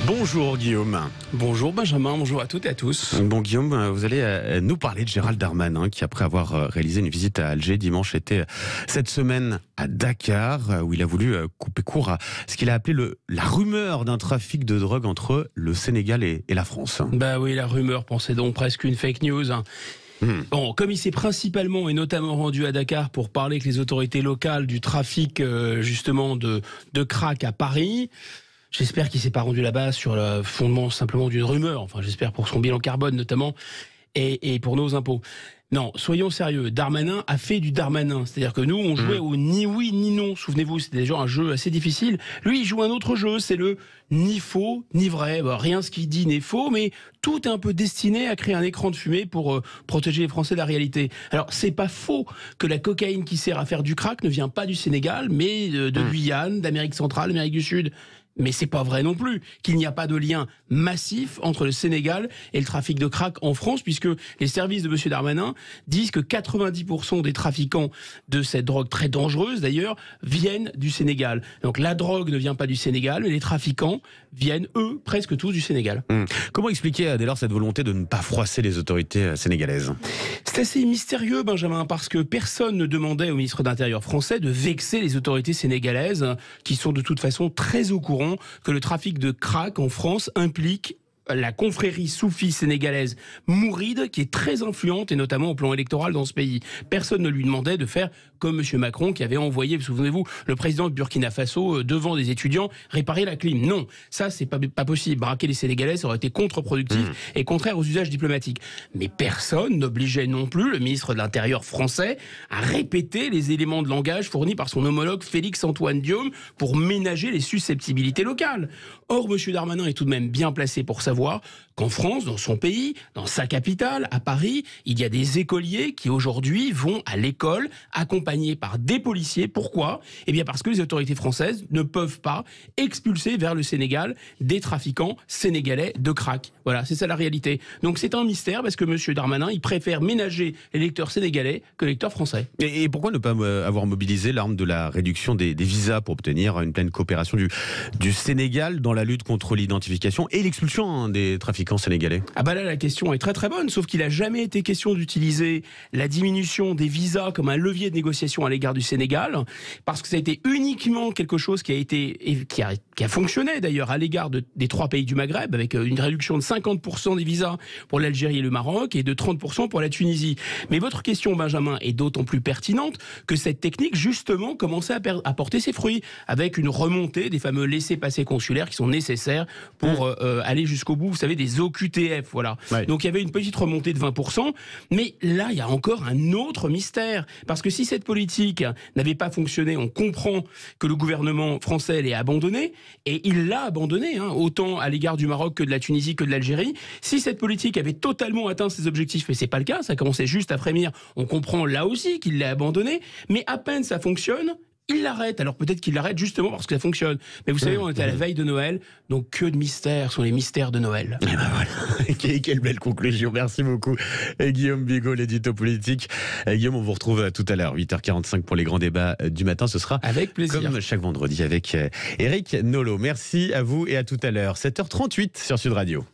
Bonjour Guillaume. Bonjour Benjamin, bonjour à toutes et à tous. Bon Guillaume, vous allez nous parler de Gérald Darmanin qui, après avoir réalisé une visite à Alger dimanche, était cette semaine à Dakar où il a voulu couper court à ce qu'il a appelé la rumeur d'un trafic de drogue entre le Sénégal et la France. Bah oui, la rumeur, pensez donc presque une fake news. Bon, comme il s'est principalement et notamment rendu à Dakar pour parler avec les autorités locales du trafic justement de crack à Paris, j'espère qu'il s'est pas rendu là-bas sur le fondement simplement d'une rumeur. Enfin, j'espère pour son bilan carbone notamment et pour nos impôts. Non, soyons sérieux. Darmanin a fait du Darmanin. C'est-à-dire que nous, on jouait au ni oui ni non. Souvenez-vous, c'était déjà un jeu assez difficile. Lui, il joue un autre jeu. C'est le ni faux ni vrai. Bah, rien ce qu'il dit n'est faux, mais tout est un peu destiné à créer un écran de fumée pour protéger les Français de la réalité. Alors, c'est pas faux que la cocaïne qui sert à faire du crack ne vient pas du Sénégal, mais de Guyane, d'Amérique centrale, d'Amérique du Sud. Mais c'est pas vrai non plus qu'il n'y a pas de lien massif entre le Sénégal et le trafic de crack en France, puisque les services de M. Darmanin disent que 90% des trafiquants de cette drogue très dangereuse d'ailleurs viennent du Sénégal. Donc la drogue ne vient pas du Sénégal, mais les trafiquants viennent eux presque tous du Sénégal. Comment expliquer dès lors cette volonté de ne pas froisser les autorités sénégalaises ? C'est assez mystérieux, Benjamin, parce que personne ne demandait au ministre de l'Intérieur français de vexer les autorités sénégalaises, qui sont de toute façon très au courant que le trafic de crack en France implique la confrérie soufie sénégalaise Mouride, qui est très influente, et notamment au plan électoral dans ce pays. Personne ne lui demandait de faire comme M. Macron, qui avait envoyé, souvenez-vous, le président de Burkina Faso devant des étudiants réparer la clim. Non, ça, c'est pas possible. Braquer les Sénégalais, ça aurait été contre-productif et contraire aux usages diplomatiques. Mais personne n'obligeait non plus le ministre de l'Intérieur français à répéter les éléments de langage fournis par son homologue Félix-Antoine Diome pour ménager les susceptibilités locales. Or, M. Darmanin est tout de même bien placé pour savoir qu'en France, dans son pays, dans sa capitale, à Paris, il y a des écoliers qui aujourd'hui vont à l'école accompagnés par des policiers. Pourquoi ? Eh bien parce que les autorités françaises ne peuvent pas expulser vers le Sénégal des trafiquants sénégalais de crack. Voilà, c'est ça la réalité. Donc c'est un mystère parce que M. Darmanin, il préfère ménager les lecteurs sénégalais que les lecteurs français. Et pourquoi ne pas avoir mobilisé l'arme de la réduction des visas pour obtenir une pleine coopération du Sénégal dans la lutte contre l'identification et l'expulsion des trafiquants sénégalais ? Ah bah là, la question est très très bonne, sauf qu'il n'a jamais été question d'utiliser la diminution des visas comme un levier de négociation à l'égard du Sénégal, parce que ça a été uniquement quelque chose qui a fonctionné d'ailleurs à l'égard des trois pays du Maghreb, avec une réduction de 50% des visas pour l'Algérie et le Maroc, et de 30% pour la Tunisie. Mais votre question, Benjamin, est d'autant plus pertinente que cette technique, justement, commençait à porter ses fruits, avec une remontée des fameux laissez-passer consulaires qui sont nécessaires pour aller jusqu'au bout, vous savez, des OQTF, voilà. Ouais. Donc il y avait une petite remontée de 20%, mais là, il y a encore un autre mystère, parce que si cette politique n'avait pas fonctionné, on comprend que le gouvernement français l'ait abandonné, et il l'a abandonné, autant à l'égard du Maroc que de la Tunisie que de l'Algérie. Si cette politique avait totalement atteint ses objectifs, mais c'est pas le cas, ça commençait juste à frémir, on comprend là aussi qu'il l'a abandonné, mais à peine ça fonctionne, il l'arrête. Alors peut-être qu'il l'arrête justement parce que ça fonctionne. Mais vous savez, on était à la veille de Noël, donc que de mystères sont les mystères de Noël. Et ben voilà, quelle belle conclusion. Merci beaucoup. Et Guillaume Bigot, l'édito politique. Guillaume, on vous retrouve tout à l'heure, 8h45 pour les grands débats du matin. Ce sera avec plaisir, comme chaque vendredi avec Éric Nolot. Merci à vous et à tout à l'heure. 7h38 sur Sud Radio.